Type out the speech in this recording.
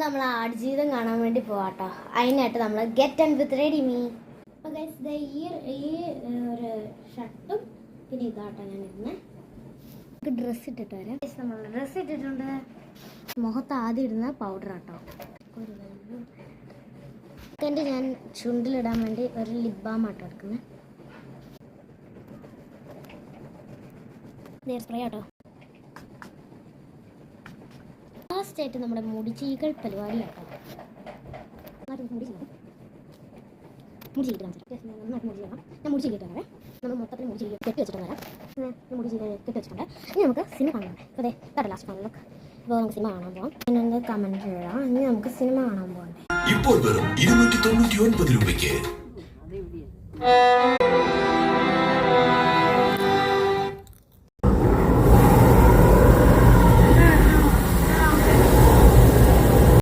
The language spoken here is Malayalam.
നമ്മൾ ആടുജീവിതം കാണാൻ വേണ്ടി പോവാട്ടോ. അതിനായിട്ട് നമ്മൾ get and with ready me. അപ്പോൾ ഗൈസ് ഈ ഒരു ഷർട്ടും പിന്നെ ഇതാട്ടോ ഞാൻ ഇടുന്നത്. നമുക്ക് ഡ്രസ്സ് ഇട്ടിട്ട് വരാം. നമ്മൾ ഡ്രസ്സ് ഇട്ടിട്ടുണ്ട്. മുഖത്ത് ആദ്യം ഇടുന്ന പൗഡർ ആട്ടോ. സെക്കൻഡ് ഞാൻ ചുണ്ടിലിടാൻ വേണ്ടി ഒരു ലിപ് ബാം ആട്ടോ എടുക്കുന്നത്. നേർ സ്പ്രേ ആട്ടോ. ലാസ്റ്റായിട്ട് നമ്മുടെ മുടിചീകൾ പരിപാടിയാട്ടോ. മുടി ചെയ്യണം. നന്നായിട്ട് മുടി ചെയ്യണം. ഞാൻ മുടി ചെയ്തിട്ട് വരാം. നമ്മൾ മൊത്തത്തിൽ മുടി ചെയ്ത് കെട്ടി വെച്ചിട്ട് വരാം. മുടി ചെയ്ത് കെട്ടി വെച്ചിട്ടുണ്ട്. ഇനി നമുക്ക് സിനിമ കാണാം. അപ്പോൾ അതെ തട ലാസ്റ്റ് ഫാനിലൊക്കെ. അപ്പോൾ നമുക്ക് സിനിമ കാണാൻ പോകാം. പിന്നെ കമൻറ്റ് ചെയ്യാം. ഇനി നമുക്ക് സിനിമ കാണാൻ പോകണ്ടേ. ഇപ്പോൾ വെറും 299 രൂപയ്ക്ക്